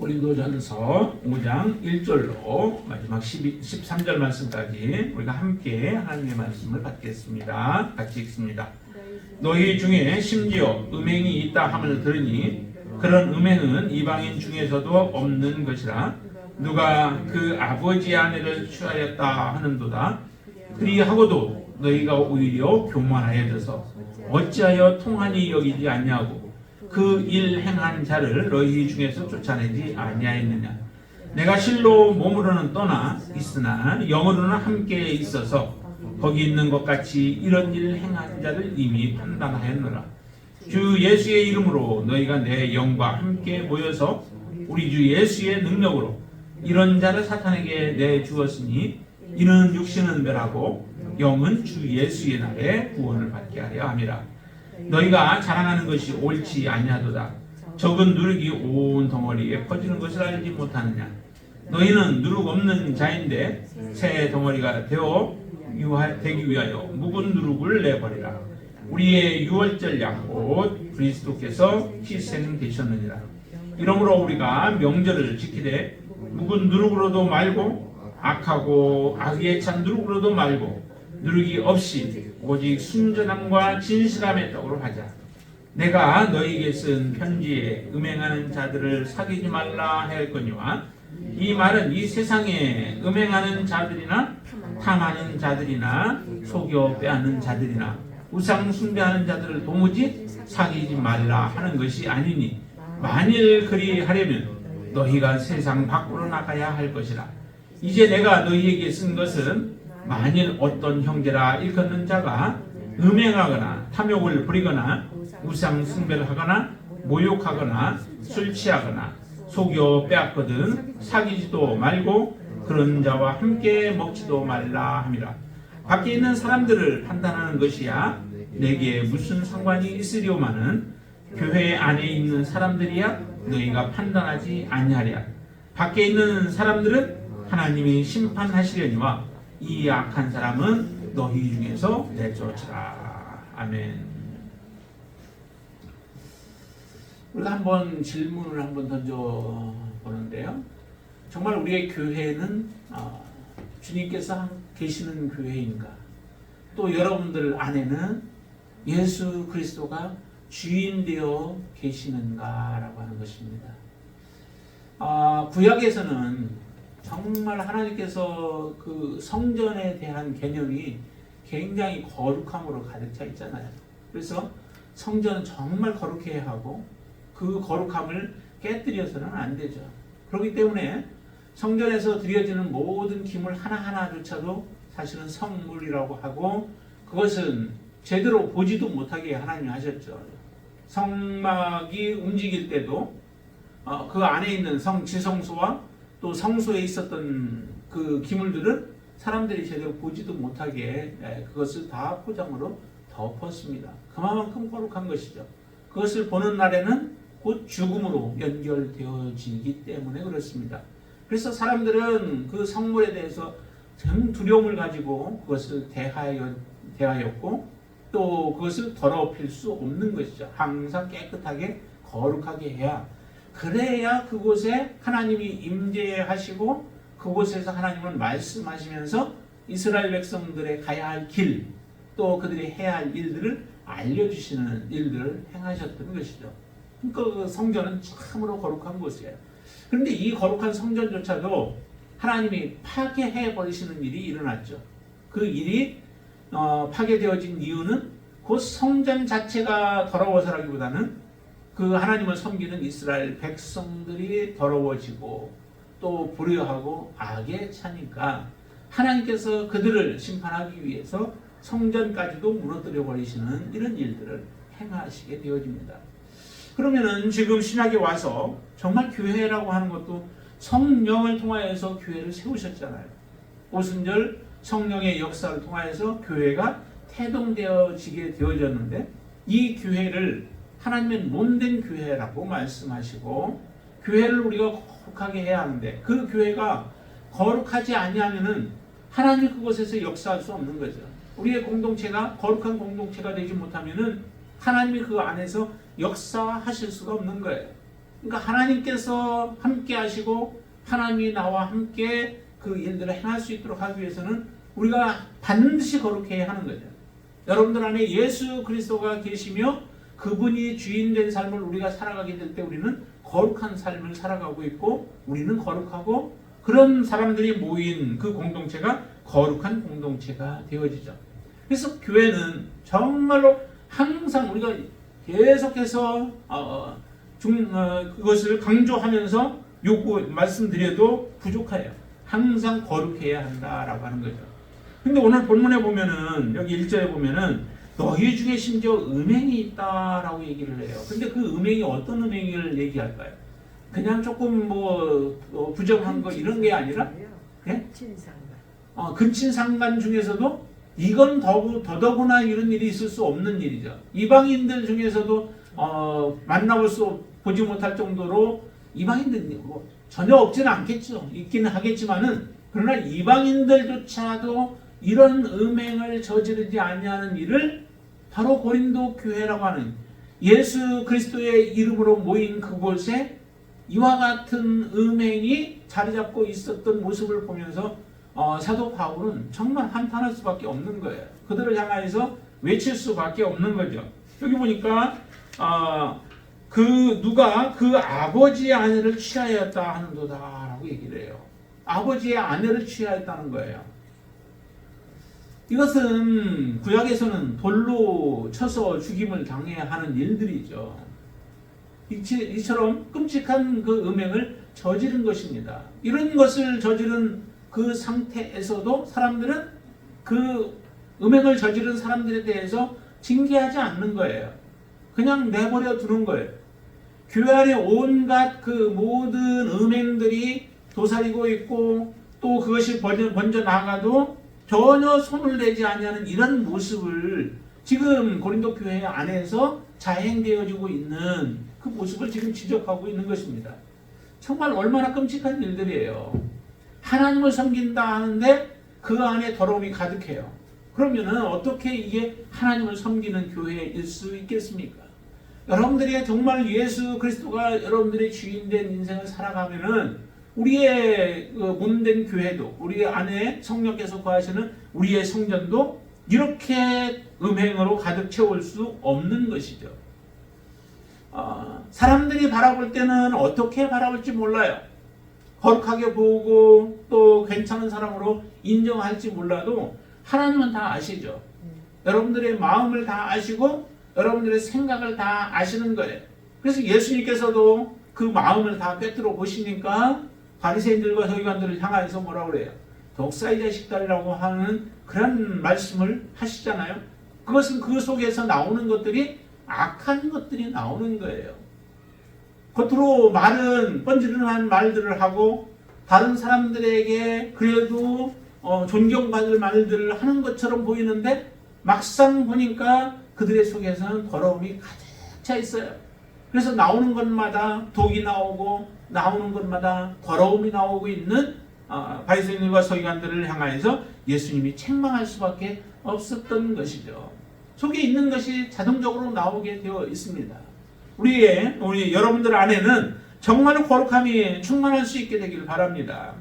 고린도전서 5장 1절로 마지막 13절 말씀까지 우리가 함께 하나님의 말씀을 받겠습니다. 같이 읽습니다. 너희 중에 심지어 음행이 있다 함을 들으니 그런 음행은 이방인 중에서도 없는 것이라. 누가 그 아버지 아내를 취하였다 하는도다. 그리하고도 너희가 오히려 교만하여져서 어찌하여 통하니 여기지 아니하고 그 일 행한 자를 너희 중에서 쫓아내지 아니하였느냐. 내가 실로 몸으로는 떠나 있으나 영으로는 함께 있어서 거기 있는 것 같이 이런 일 행한 자를 이미 판단하였노라. 주 예수의 이름으로 너희가 내 영과 함께 모여서 우리 주 예수의 능력으로 이런 자를 사탄에게 내주었으니 이는 육신은 멸하고 영은 주 예수의 날에 구원을 받게 하려 함이라. 너희가 자랑하는 것이 옳지 아니하도다. 적은 누룩이 온 덩어리에 퍼지는 것을 알지 못하느냐. 너희는 누룩 없는 자인데 새 덩어리가 되기 위하여 묵은 누룩을 내버리라. 우리의 유월절 양 곧 그리스도께서 희생되셨느니라. 이러므로 우리가 명절을 지키되 묵은 누룩으로도 말고 악하고 악에 찬 누룩으로도 말고 누룩이 없이 오직 순전함과 진실함의 떡으로 하자. 내가 너희에게 쓴 편지에 음행하는 자들을 사귀지 말라 하였거니와 이 말은 이 세상에 음행하는 자들이나 탐하는 자들이나 속여 빼앗는 자들이나 우상 숭배하는 자들을 도무지 사귀지 말라 하는 것이 아니니 만일 그리하려면 너희가 세상 밖으로 나가야 할 것이라. 이제 내가 너희에게 쓴 것은 만일 어떤 형제라 일컫는 자가 음행하거나 탐욕을 부리거나 우상 숭배를 하거나 모욕하거나 술 취하거나 속여 빼앗거든 사귀지도 말고 그런 자와 함께 먹지도 말라 함이라. 밖에 있는 사람들을 판단하는 것이야 내게 무슨 상관이 있으리오마는 교회 안에 있는 사람들이야 너희가 판단하지 아니하랴. 밖에 있는 사람들은 하나님이 심판하시려니와 이 악한 사람은 너희 중에서 내쫓으라. 아멘. 우리가 한번 질문을 한번 던져보는데요. 정말 우리의 교회는 주님께서 계시는 교회인가? 또 여러분들 안에는 예수 그리스도가 주인 되어 계시는가라고 하는 것입니다. 구약에서는 정말 하나님께서 그 성전에 대한 개념이 굉장히 거룩함으로 가득 차 있잖아요. 그래서 성전은 정말 거룩해야 하고 그 거룩함을 깨뜨려서는 안 되죠. 그렇기 때문에 성전에서 드려지는 모든 기물 하나하나조차도 사실은 성물이라고 하고 그것은 제대로 보지도 못하게 하나님이 하셨죠. 성막이 움직일 때도 그 안에 있는 지성소와 또 성소에 있었던 그 기물들은 사람들이 제대로 보지도 못하게 그것을 다 포장으로 덮었습니다. 그만큼 거룩한 것이죠. 그것을 보는 날에는 곧 죽음으로 연결되어지기 때문에 그렇습니다. 그래서 사람들은 그 성물에 대해서 참 두려움을 가지고 그것을 대하였고 또 그것을 더럽힐 수 없는 것이죠. 항상 깨끗하게 거룩하게 해야 그래야 그곳에 하나님이 임재하시고 그곳에서 하나님은 말씀하시면서 이스라엘 백성들의 가야 할 길 또 그들이 해야 할 일들을 알려주시는 일들을 행하셨던 것이죠. 그러니까 그 성전은 참으로 거룩한 곳이에요. 그런데 이 거룩한 성전조차도 하나님이 파괴해버리시는 일이 일어났죠. 그 일이 파괴되어진 이유는 곧 성전 자체가 더러워서라기보다는 그 하나님을 섬기는 이스라엘 백성들이 더러워지고 또 불의하고 악에 차니까 하나님께서 그들을 심판하기 위해서 성전까지도 무너뜨려 버리시는 이런 일들을 행하시게 되어집니다. 그러면은 지금 신약에 와서 정말 교회라고 하는 것도 성령을 통하여서 교회를 세우셨잖아요. 오순절 성령의 역사를 통하여서 교회가 태동되어지게 되어졌는데 이 교회를 하나님의 몸된 교회라고 말씀하시고 교회를 우리가 거룩하게 해야 하는데 그 교회가 거룩하지 아니하면은 하나님이 그곳에서 역사할 수 없는 거죠. 우리의 공동체가 거룩한 공동체가 되지 못하면은 하나님이 그 안에서 역사하실 수가 없는 거예요. 그러니까 하나님께서 함께 하시고 하나님이 나와 함께 그 일들을 행할 수 있도록 하기 위해서는 우리가 반드시 거룩해야 하는 거죠. 여러분들 안에 예수 그리스도가 계시며 그분이 주인된 삶을 우리가 살아가게 될 때 우리는 거룩한 삶을 살아가고 있고 우리는 거룩하고 그런 사람들이 모인 그 공동체가 거룩한 공동체가 되어지죠. 그래서 교회는 정말로 항상 우리가 계속해서 그것을 강조하면서 말씀드려도 부족해요. 항상 거룩해야 한다라고 하는 거죠. 근데 오늘 본문에 보면은 여기 1절에 보면은 너희 중에 심지어 음행이 있다라고 얘기를 해요. 근데 그 음행이 어떤 음행을 얘기할까요? 그냥 조금 부정한 거 이런 게 아니라 근친상간 중에서도 이건 더더구나 이런 일이 있을 수 없는 일이죠. 이방인들 중에서도 보지 못할 정도로 이방인들 전혀 없지는 않겠죠. 있기는 하겠지만은 그러나 이방인들조차도 이런 음행을 저지르지 아니하는 일을 바로 고린도 교회라고 하는 예수 그리스도의 이름으로 모인 그곳에 이와 같은 음행이 자리잡고 있었던 모습을 보면서 사도 바울은 정말 한탄할 수밖에 없는 거예요. 그들을 향하여서 외칠 수밖에 없는 거죠. 여기 보니까 누가 그 아버지의 아내를 취하였다 하는도다라고 얘기를 해요. 아버지의 아내를 취하였다는 거예요. 이것은 구약에서는 돌로 쳐서 죽임을 당해야 하는 일들이죠. 이처럼 끔찍한 그 음행을 저지른 것입니다. 이런 것을 저지른 그 상태에서도 사람들은 그 음행을 저지른 사람들에 대해서 징계하지 않는 거예요. 그냥 내버려 두는 거예요. 교회 안에 온갖 그 모든 음행들이 도사리고 있고 또 그것이 번져 나가도 전혀 손을 내지 아니하는 이런 모습을 지금 고린도 교회 안에서 자행되어지고 있는 그 모습을 지금 지적하고 있는 것입니다. 정말 얼마나 끔찍한 일들이에요. 하나님을 섬긴다 하는데 그 안에 더러움이 가득해요. 그러면은 어떻게 이게 하나님을 섬기는 교회일 수 있겠습니까? 여러분들이 정말 예수 그리스도가 여러분들의 주인된 인생을 살아가면은 우리의 몸된 교회도 우리 안에 성령께서 거하시는 우리의 성전도 이렇게 음행으로 가득 채울 수 없는 것이죠. 사람들이 바라볼 때는 어떻게 바라볼지 몰라요. 거룩하게 보고 또 괜찮은 사람으로 인정할지 몰라도 하나님은 다 아시죠. 여러분들의 마음을 다 아시고 여러분들의 생각을 다 아시는 거예요. 그래서 예수님께서도 그 마음을 다 꿰뚫어 보시니까 바리새인들과 서기관들을 향하여서 뭐라고 그래요? 독사의 자식들이라고 하는 그런 말씀을 하시잖아요. 그것은 그 속에서 나오는 것들이 악한 것들이 나오는 거예요. 겉으로 말은 뻔질뻔한 말들을 하고 다른 사람들에게 그래도 존경받을 말들을 하는 것처럼 보이는데 막상 보니까 그들의 속에서는 더러움이 가득 차 있어요. 그래서 나오는 것마다 독이 나오고 나오는 것마다 더러움이 나오고 있는 바리새인들과 서기관들을 향하여서 예수님이 책망할 수밖에 없었던 것이죠. 속에 있는 것이 자동적으로 나오게 되어 있습니다. 우리 여러분들 안에는 정말 거룩함이 충만할 수 있게 되기를 바랍니다.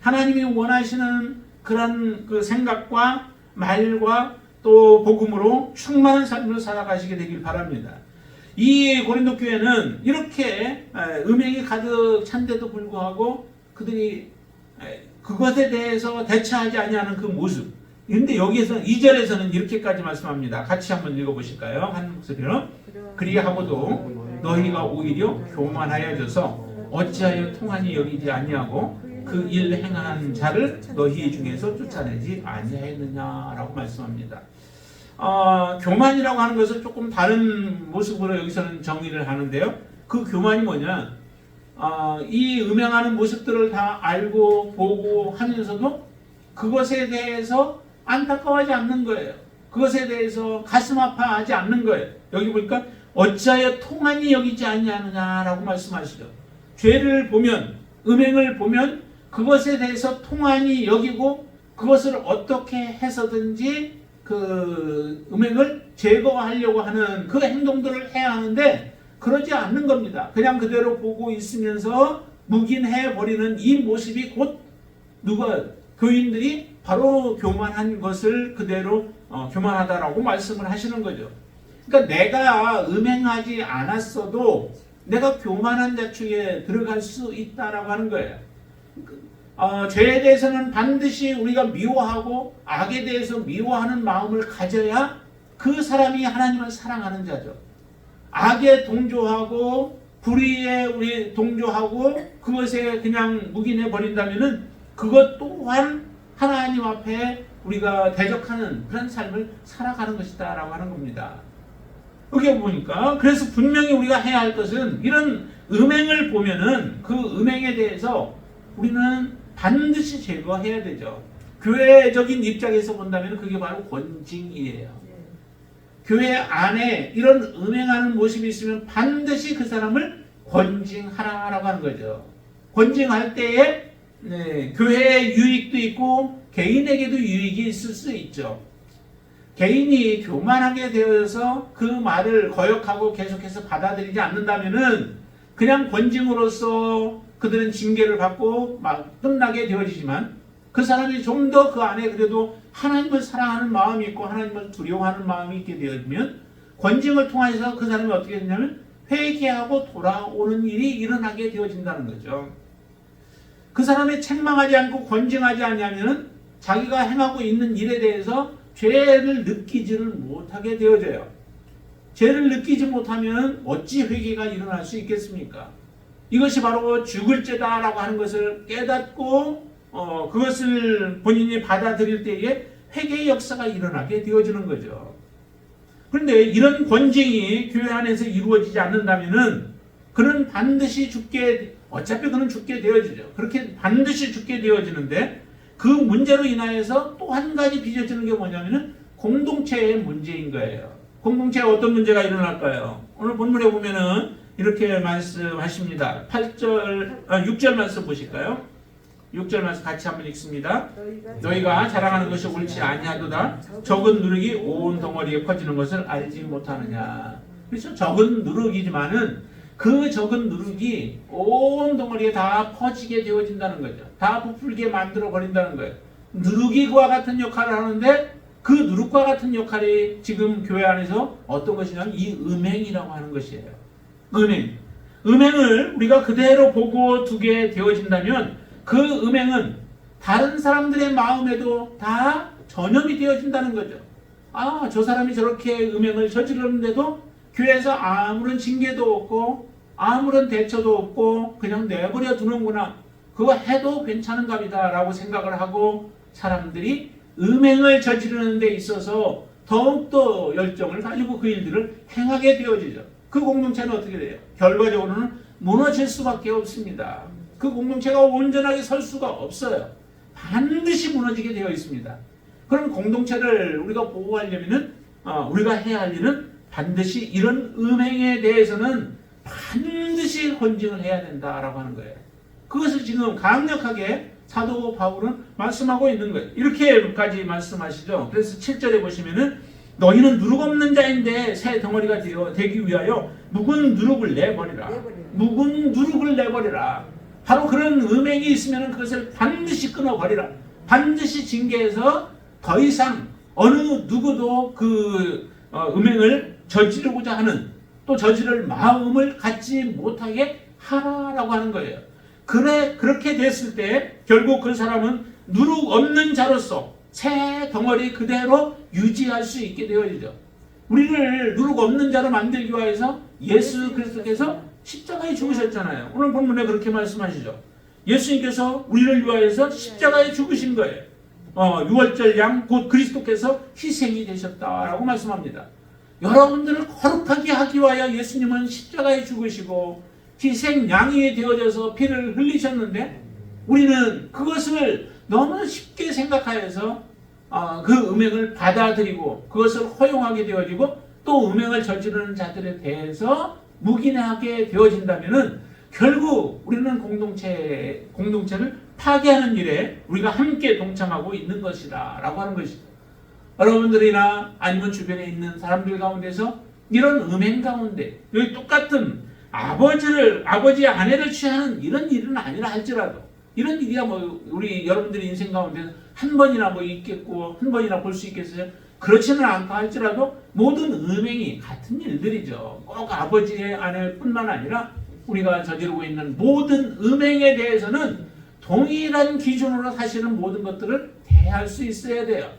하나님이 원하시는 그런 그 생각과 말과 또 복음으로 충만한 삶을 살아가시게 되길 바랍니다. 이 고린도 교회는 이렇게 음행이 가득 찬데도 불구하고 그들이 그것에 대해서 대처하지 아니하는 그 모습. 그런데 여기에서 2절에서는 이렇게까지 말씀합니다. 같이 한번 읽어보실까요? 한 목소리로. 그리하고도 너희가 오히려 교만하여져서 어찌하여 통하니 여기지 아니하고 그 일 행한 자를 너희 중에서 쫓아내지 아니하였느냐라고 말씀합니다. 교만이라고 하는 것을 조금 다른 모습으로 여기서는 정의를 하는데요. 그 교만이 뭐냐? 이 음행하는 모습들을 다 알고 보고 하면서도 그것에 대해서 안타까워하지 않는 거예요. 그것에 대해서 가슴 아파하지 않는 거예요. 여기 보니까 어찌하여 통하니 여기지 아니하느냐라고 말씀하시죠. 죄를 보면, 음행을 보면 그것에 대해서 통하니 여기고 그것을 어떻게 해서든지 그 음행을 제거하려고 하는 그 행동들을 해야 하는데 그러지 않는 겁니다. 그냥 그대로 보고 있으면서 묵인해 버리는 이 모습이 곧 교인들이 바로 교만한 것을 그대로 교만하다라고 말씀을 하시는 거죠. 그러니까 내가 음행하지 않았어도 내가 교만한 자축에 들어갈 수 있다라고 하는 거예요. 죄에 대해서는 반드시 우리가 미워하고 악에 대해서 미워하는 마음을 가져야 그 사람이 하나님을 사랑하는 자죠. 악에 동조하고 불의에 우리 동조하고 그것에 그냥 묵인해 버린다면은 그것 또한 하나님 앞에 우리가 대적하는 그런 삶을 살아가는 것이다 라고 하는 겁니다. 여기 보니까 그래서 분명히 우리가 해야 할 것은 이런 음행을 보면은 그 음행에 대해서 우리는 반드시 제거해야 되죠. 교회적인 입장에서 본다면 그게 바로 권징이에요. 교회 안에 이런 음행하는 모습이 있으면 반드시 그 사람을 권징하라라고 하는 거죠. 권징할 때에 교회의 유익도 있고 개인에게도 유익이 있을 수 있죠. 개인이 교만하게 되어서 그 말을 거역하고 계속해서 받아들이지 않는다면은 그냥 권징으로서 그들은 징계를 받고 막 끝나게 되어지지만 그 사람이 좀 더 그 안에 그래도 하나님을 사랑하는 마음이 있고 하나님을 두려워하는 마음이 있게 되어지면 권징을 통해서 그 사람이 어떻게 되냐면 회개하고 돌아오는 일이 일어나게 되어진다는 거죠. 그 사람이 책망하지 않고 권징하지 않냐면 자기가 행하고 있는 일에 대해서 죄를 느끼지를 못하게 되어져요. 죄를 느끼지 못하면 어찌 회개가 일어날 수 있겠습니까? 이것이 바로 죽을 죄다라고 하는 것을 깨닫고 그것을 본인이 받아들일 때에 회개의 역사가 일어나게 되어지는 거죠. 그런데 이런 권징이 교회 안에서 이루어지지 않는다면은 그는 반드시 어차피 그는 죽게 되어지죠. 그렇게 반드시 죽게 되어지는데 그 문제로 인하여서 또 한 가지 빚어지는 게 뭐냐면은 공동체의 문제인 거예요. 공동체에 어떤 문제가 일어날까요? 오늘 본문에 보면은 이렇게 말씀하십니다. 6절 말씀 보실까요? 6절 말씀 같이 한번 읽습니다. 너희가 자랑하는 것이 옳지 아니하도다. 적은 누룩이 온 덩어리에 퍼지는 것을 알지 못하느냐. 그렇죠? 적은 누룩이지만은 그 적은 누룩이 온 덩어리에 다 퍼지게 되어진다는 거죠. 다 부풀게 만들어 버린다는 거예요. 누룩이 그와 같은 역할을 하는데 그 누룩과 같은 역할이 지금 교회 안에서 어떤 것이냐면 이 음행이라고 하는 것이에요. 음행을 우리가 그대로 보고 두게 되어진다면 그 음행은 다른 사람들의 마음에도 다 전염이 되어진다는 거죠. 저 사람이 저렇게 음행을 저지르는데도 교회에서 아무런 징계도 없고 아무런 대처도 없고 그냥 내버려 두는구나. 그거 해도 괜찮은가 보다 라고 생각을 하고 사람들이 음행을 저지르는 데 있어서 더욱더 열정을 가지고 그 일들을 행하게 되어지죠. 그 공동체는 어떻게 돼요? 결과적으로는 무너질 수밖에 없습니다. 그 공동체가 온전하게 설 수가 없어요. 반드시 무너지게 되어 있습니다. 그런 공동체를 우리가 보호하려면 우리가 해야 할 일은 반드시 이런 음행에 대해서는 반드시 권징을 해야 된다라고 하는 거예요. 그것을 지금 강력하게 사도 바울은 말씀하고 있는 거예요. 이렇게까지 말씀하시죠. 그래서 7절에 보시면은 너희는 누룩 없는 자인데 새 덩어리가 되기 위하여 묵은 누룩을 내버리라. 묵은 누룩을 내버리라. 바로 그런 음행이 있으면 그것을 반드시 끊어버리라. 반드시 징계해서 더 이상 어느 누구도 그 음행을 저지르고자 하는 또 저지를 마음을 갖지 못하게 하라라고 하는 거예요. 그렇게 됐을 때 결국 그 사람은 누룩 없는 자로서 새 덩어리 그대로 유지할 수 있게 되어지죠. 우리를 누룩 없는 자로 만들기 위해서 예수 그리스도께서 십자가에 죽으셨잖아요. 오늘 본문에 그렇게 말씀하시죠. 예수님께서 우리를 위하여서 십자가에 죽으신 거예요. 유월절 양 곧 그리스도께서 희생이 되셨다라고 말씀합니다. 여러분들을 거룩하게 하기 위하여 예수님은 십자가에 죽으시고 희생 양이 되어져서 피를 흘리셨는데 우리는 그것을 너무 쉽게 생각하여서 그 음행을 받아들이고 그것을 허용하게 되어지고 또 음행을 저지르는 자들에 대해서 묵인하게 되어진다면은 결국 우리는 공동체를 파괴하는 일에 우리가 함께 동참하고 있는 것이다 라고 하는 것이죠. 여러분들이나 아니면 주변에 있는 사람들 가운데서 이런 음행 가운데 여기 똑같은 아버지의 아내를 취하는 이런 일은 아니라 할지라도 이런 일이야 뭐 우리 여러분들의 인생 가운데 한 번이나 뭐 있겠고 한 번이나 볼 수 있겠어요? 그렇지는 않다 할지라도 모든 음행이 같은 일들이죠. 꼭 아버지의 아내뿐만 아니라 우리가 저지르고 있는 모든 음행에 대해서는 동일한 기준으로 사실은 모든 것들을 대할 수 있어야 돼요.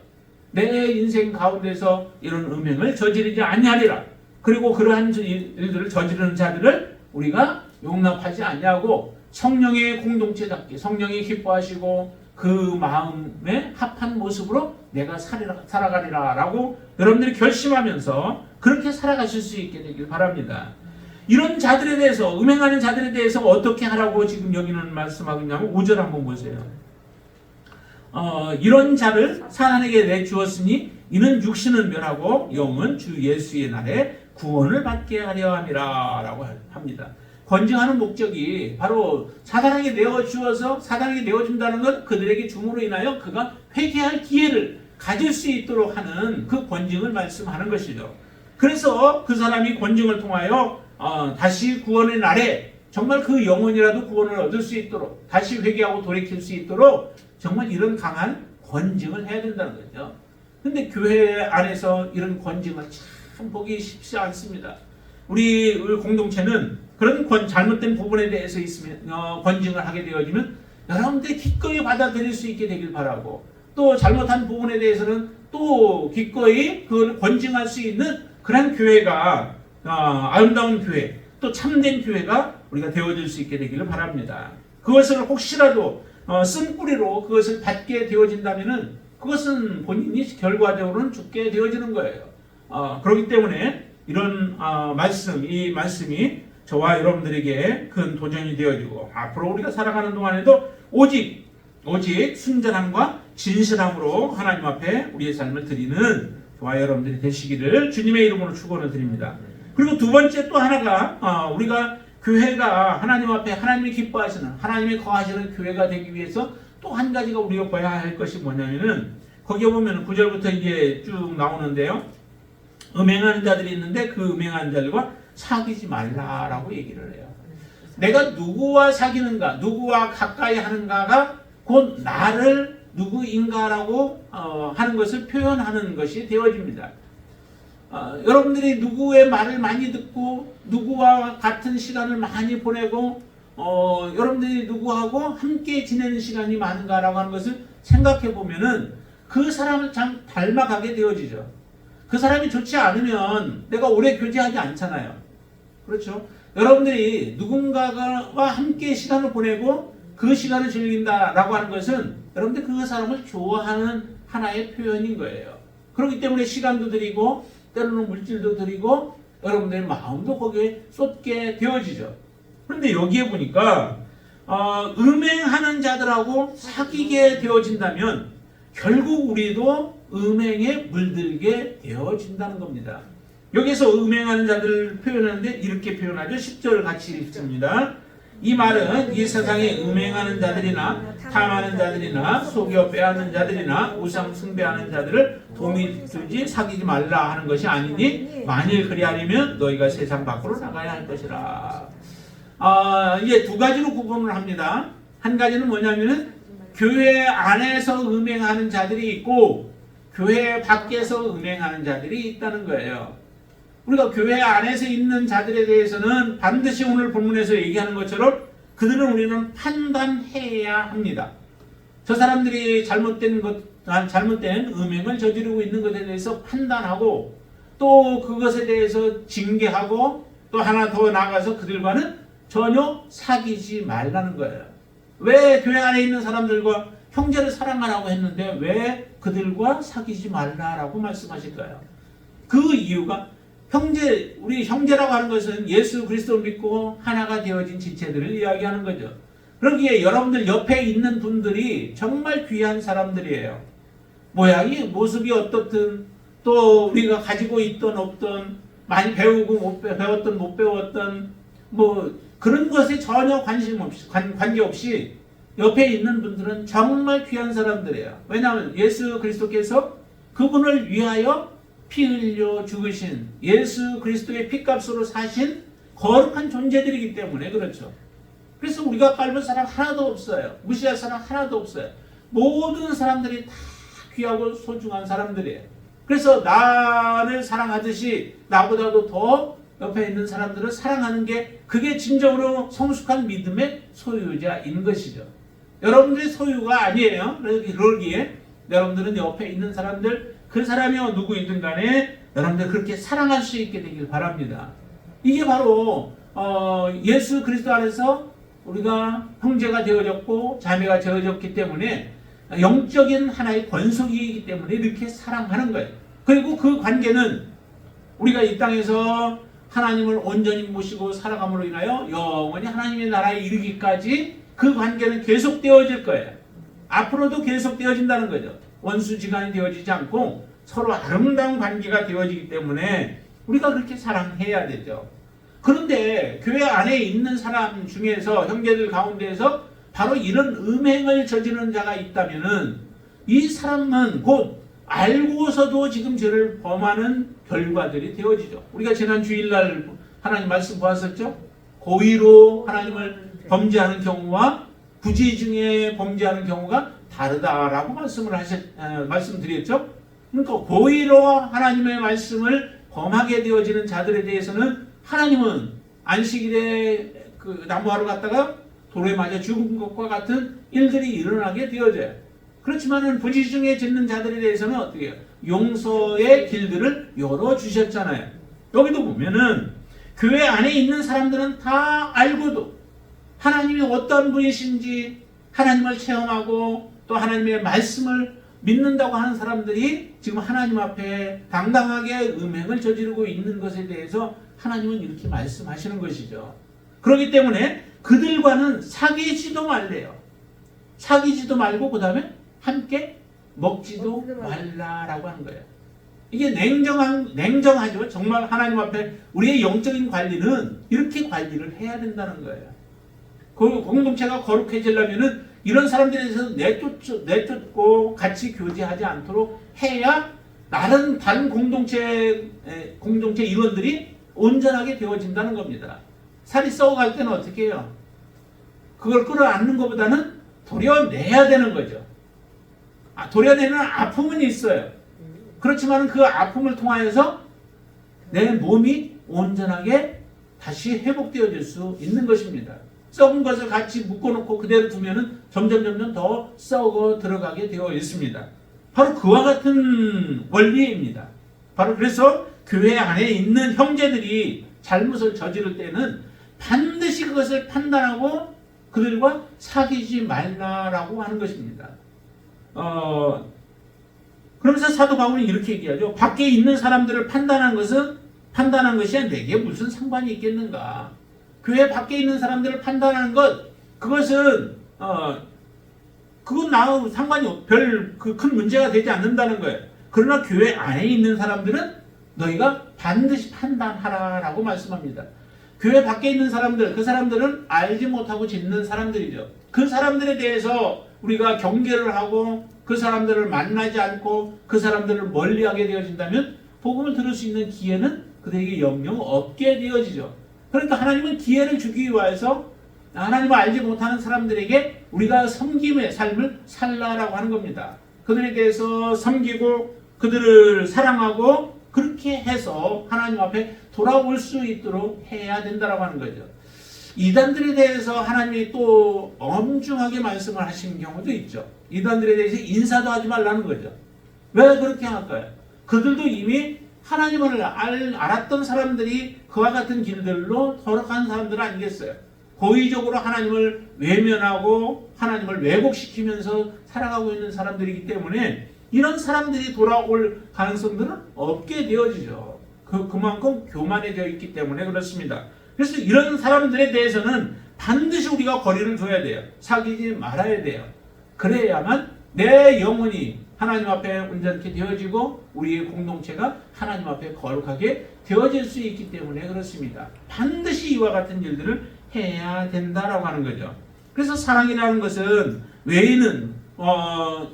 내 인생 가운데서 이런 음행을 저지르지 아니하리라. 그리고 그러한 일들을 저지르는 자들을 우리가 용납하지 아니하고 성령의 공동체답게 성령이 기뻐하시고 그 마음에 합한 모습으로 내가 살아가리라 라고 여러분들이 결심하면서 그렇게 살아가실 수 있게 되길 바랍니다. 이런 자들에 대해서 음행하는 자들에 대해서 어떻게 하라고 지금 여기는 말씀하고 있냐면 5절 한번 보세요. 이런 자를 사단에게 내주었으니 이는 육신은 멸하고 영은 주 예수의 날에 구원을 받게 하려 함이라 라고 합니다. 권징하는 목적이 바로 사단에게 내어주어서 사단에게 내어준다는 건 그들에게 줌으로 인하여 그가 회개할 기회를 가질 수 있도록 하는 그 권징을 말씀하는 것이죠. 그래서 그 사람이 권징을 통하여 다시 구원의 날에 정말 그 영혼이라도 구원을 얻을 수 있도록 다시 회개하고 돌이킬 수 있도록 정말 이런 강한 권징을 해야 된다는 거죠. 근데 교회 안에서 이런 권징을 참 보기 쉽지 않습니다. 우리 공동체는 그런 잘못된 부분에 대해서 있으면 권징을 하게 되어지면 여러분들이 기꺼이 받아들일 수 있게 되길 바라고 또 잘못한 부분에 대해서는 또 기꺼이 그걸 권징할 수 있는 그런 교회가 아름다운 교회 또 참된 교회가 우리가 되어질 수 있게 되기를 바랍니다. 그것을 혹시라도 쓴뿌리로 그것을 받게 되어진다면은 그것은 본인이 결과적으로는 죽게 되어지는 거예요. 그렇기 때문에 이런 이 말씀이 저와 여러분들에게 큰 도전이 되어지고 앞으로 우리가 살아가는 동안에도 오직 순전함과 진실함으로 하나님 앞에 우리의 삶을 드리는 저와 여러분들이 되시기를 주님의 이름으로 축원을 드립니다. 그리고 두 번째 또 하나가 우리가 교회가 하나님 앞에 하나님이 기뻐하시는 하나님이 거하시는 교회가 되기 위해서 또 한 가지가 우리가 봐야 할 것이 뭐냐면은 거기에 보면 9절부터 이제 쭉 나오는데요. 음행하는 자들이 있는데 그 음행하는 자들과 사귀지 말라라고 얘기를 해요. 내가 누구와 사귀는가, 누구와 가까이 하는가가 곧 나를 누구인가라고 하는 것을 표현하는 것이 되어집니다. 여러분들이 누구의 말을 많이 듣고 누구와 같은 시간을 많이 보내고 여러분들이 누구하고 함께 지내는 시간이 많은가라고 하는 것을 생각해 보면은 그 사람을 참 닮아가게 되어지죠. 그 사람이 좋지 않으면 내가 오래 교제하지 않잖아요. 그렇죠? 여러분들이 누군가와 함께 시간을 보내고 그 시간을 즐긴다라고 하는 것은 여러분들 그 사람을 좋아하는 하나의 표현인 거예요. 그렇기 때문에 시간도 드리고 때로는 물질도 드리고 여러분들의 마음도 거기에 쏟게 되어지죠. 그런데 여기에 보니까 음행하는 자들하고 사귀게 되어진다면 결국 우리도 음행에 물들게 되어진다는 겁니다. 여기서 음행하는 자들을 표현하는데 이렇게 표현하죠. 10절 같이 읽습니다. 이 말은 이 세상에 음행하는 자들이나 탐하는 자들이나 속여 빼앗는 자들이나 우상 숭배하는 자들을 도움이 들지 사귀지 말라 하는 것이 아니니 만일 그리하려면 너희가 세상 밖으로 나가야 할 것이라. 이게 두 가지로 구분을 합니다. 한 가지는 뭐냐면은 교회 안에서 음행하는 자들이 있고 교회 밖에서 음행하는 자들이 있다는 거예요. 우리가 교회 안에서 있는 자들에 대해서는 반드시 오늘 본문에서 얘기하는 것처럼 우리는 판단해야 합니다. 저 사람들이 잘못된 음행을 저지르고 있는 것에 대해서 판단하고 또 그것에 대해서 징계하고 또 하나 더 나아가서 그들과는 전혀 사귀지 말라는 거예요. 왜 교회 안에 있는 사람들과 형제를 사랑하라고 했는데 왜 그들과 사귀지 말라라고 말씀하실까요? 그 이유가 우리 형제라고 하는 것은 예수 그리스도를 믿고 하나가 되어진 지체들을 이야기하는 거죠. 그러기에 여러분들 옆에 있는 분들이 정말 귀한 사람들이에요. 모습이 어떻든 또 우리가 가지고 있던 없던 많이 배우고 배웠던 못 배웠던 그런 것에 전혀 관계없이 옆에 있는 분들은 정말 귀한 사람들이에요. 왜냐하면 예수 그리스도께서 그분을 위하여 피 흘려 죽으신 예수 그리스도의 피값으로 사신 거룩한 존재들이기 때문에 그렇죠. 그래서 우리가 닮은 사람 하나도 없어요. 무시할 사람 하나도 없어요. 모든 사람들이 다 귀하고 소중한 사람들이에요. 그래서 나를 사랑하듯이 나보다도 더 옆에 있는 사람들을 사랑하는 게 그게 진정으로 성숙한 믿음의 소유자인 것이죠. 여러분들이 소유가 아니에요. 그러기에 여러분들은 옆에 있는 사람들, 그 사람이 누구이든 간에 여러분들 그렇게 사랑할 수 있게 되길 바랍니다. 이게 바로 예수 그리스도 안에서 우리가 형제가 되어졌고 자매가 되어졌기 때문에 영적인 하나의 권속이기 때문에 이렇게 사랑하는 거예요. 그리고 그 관계는 우리가 이 땅에서 하나님을 온전히 모시고 살아감으로 인하여 영원히 하나님의 나라에 이르기까지 그 관계는 계속되어질 거예요. 앞으로도 계속되어진다는 거죠. 원수지간이 되어지지 않고 서로 아름다운 관계가 되어지기 때문에 우리가 그렇게 사랑해야 되죠. 그런데 교회 안에 있는 사람 중에서 형제들 가운데에서 바로 이런 음행을 저지르는 자가 있다면은 이 사람은 곧 알고서도 지금 죄를 범하는 결과들이 되어지죠. 우리가 지난 주일날 하나님 말씀 보았었죠. 고의로 하나님을 범죄하는 경우와 부지 중에 범죄하는 경우가 다르다라고 말씀드렸죠. 그러니까 고의로 하나님의 말씀을 범하게 되어지는 자들에 대해서는 하나님은 안식일에 그 나무하러 갔다가 돌에 맞아 죽은 것과 같은 일들이 일어나게 되어져요. 그렇지만은 부지 중에 짓는 자들에 대해서는 어떻게 해요? 용서의 길들을 열어주셨잖아요. 여기도 보면은 교회 안에 있는 사람들은 다 알고도 하나님이 어떤 분이신지 하나님을 체험하고 또 하나님의 말씀을 믿는다고 하는 사람들이 지금 하나님 앞에 당당하게 음행을 저지르고 있는 것에 대해서 하나님은 이렇게 말씀하시는 것이죠. 그렇기 때문에 그들과는 사귀지도 말래요. 사귀지도 말고 그 다음에 함께 먹지도 말라라고 하는 거예요. 이게 냉정하죠. 정말 하나님 앞에 우리의 영적인 관리는 이렇게 관리를 해야 된다는 거예요. 그 공동체가 거룩해지려면은 이런 사람들에 대해서 내쫓고 같이 교제하지 않도록 해야 다른 공동체 일원들이 온전하게 되어진다는 겁니다. 살이 썩어갈 때는 어떻게 해요? 그걸 끌어안는 것보다는 도려내야 되는 거죠. 도려내는 아픔은 있어요. 그렇지만 그 아픔을 통하여서 내 몸이 온전하게 다시 회복되어질 수 있는 것입니다. 썩은 것을 같이 묶어놓고 그대로 두면은 점점 더 썩어 들어가게 되어 있습니다. 바로 그와 같은 원리입니다. 바로 그래서 교회 안에 있는 형제들이 잘못을 저지를 때는 반드시 그것을 판단하고 그들과 사귀지 말라라고 하는 것입니다. 그러면서 사도 바울이 이렇게 얘기하죠. 밖에 있는 사람들을 판단한 것이 내게 무슨 상관이 있겠는가. 교회 밖에 있는 사람들을 판단하는 그것은 그건 나하고 상관이 큰 문제가 되지 않는다는 거예요. 그러나 교회 안에 있는 사람들은 너희가 반드시 판단하라라고 말씀합니다. 교회 밖에 있는 사람들, 그 사람들은 알지 못하고 짓는 사람들이죠. 그 사람들에 대해서 우리가 경계를 하고 그 사람들을 만나지 않고 그 사람들을 멀리하게 되어진다면 복음을 들을 수 있는 기회는 그들에게 영영 없게 되어지죠. 그러니까 하나님은 기회를 주기 위해서 하나님을 알지 못하는 사람들에게 우리가 섬김의 삶을 살라라고 하는 겁니다. 그들에 대해서 섬기고 그들을 사랑하고 그렇게 해서 하나님 앞에 돌아올 수 있도록 해야 된다라고 하는 거죠. 이단들에 대해서 하나님이 또 엄중하게 말씀을 하신 경우도 있죠. 이단들에 대해서 인사도 하지 말라는 거죠. 왜 그렇게 할까요? 그들도 이미 하나님을 알았던 사람들이 그와 같은 길들로 돌아간 사람들 아니겠어요? 고의적으로 하나님을 외면하고 하나님을 왜곡시키면서 살아가고 있는 사람들이기 때문에 이런 사람들이 돌아올 가능성들은 없게 되어지죠. 그만큼 교만해져 있기 때문에 그렇습니다. 그래서 이런 사람들에 대해서는 반드시 우리가 거리를 둬야 돼요. 사귀지 말아야 돼요. 그래야만 내 영혼이 하나님 앞에 온전케 되어지고 우리의 공동체가 하나님 앞에 거룩하게 되어질 수 있기 때문에 그렇습니다. 반드시 이와 같은 일들을 해야 된다라고 하는 거죠. 그래서 사랑이라는 것은 외인은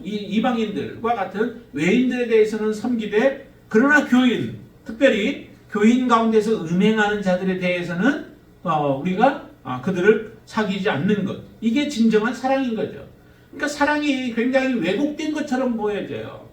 이방인들과 같은 외인들에 대해서는 섬기되 그러나 교인, 특별히 교인 가운데서 음행하는 자들에 대해서는 우리가 그들을 사귀지 않는 것. 이게 진정한 사랑인 거죠. 그러니까 사랑이 굉장히 왜곡된 것처럼 보여져요.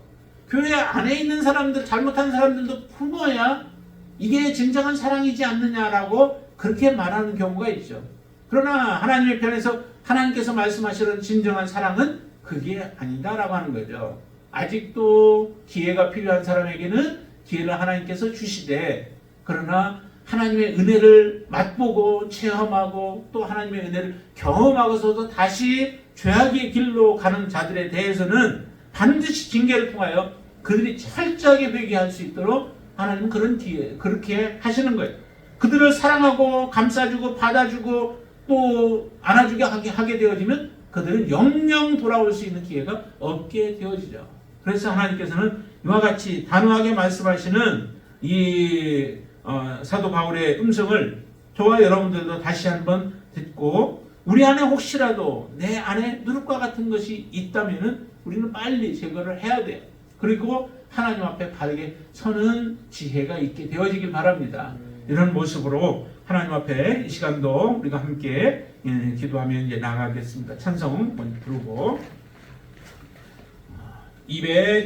교회 안에 있는 사람들, 잘못한 사람들도 품어야 이게 진정한 사랑이지 않느냐라고 그렇게 말하는 경우가 있죠. 그러나 하나님의 편에서 하나님께서 말씀하시는 진정한 사랑은 그게 아니다라고 하는 거죠. 아직도 기회가 필요한 사람에게는 기회를 하나님께서 주시되, 그러나 하나님의 은혜를 맛보고 체험하고 또 하나님의 은혜를 경험하고서도 다시 죄악의 길로 가는 자들에 대해서는 반드시 징계를 통하여 그들이 철저하게 회개할 수 있도록 하나님은 그런 기회, 그렇게 하시는 거예요. 그들을 사랑하고 감싸주고 받아주고 또 안아주게 하게 되어지면 그들은 영영 돌아올 수 있는 기회가 없게 되어지죠. 그래서 하나님께서는 이와 같이 단호하게 말씀하시는 이 사도 바울의 음성을 저와 여러분들도 다시 한번 듣고, 우리 안에 혹시라도 내 안에 누룩과 같은 것이 있다면 우리는 빨리 제거를 해야 돼요. 그리고 하나님 앞에 바르게 서는 지혜가 있게 되어지길 바랍니다. 이런 모습으로 하나님 앞에 이 시간도 우리가 함께 기도하며 이제 나가겠습니다. 찬송 먼저 부르고 200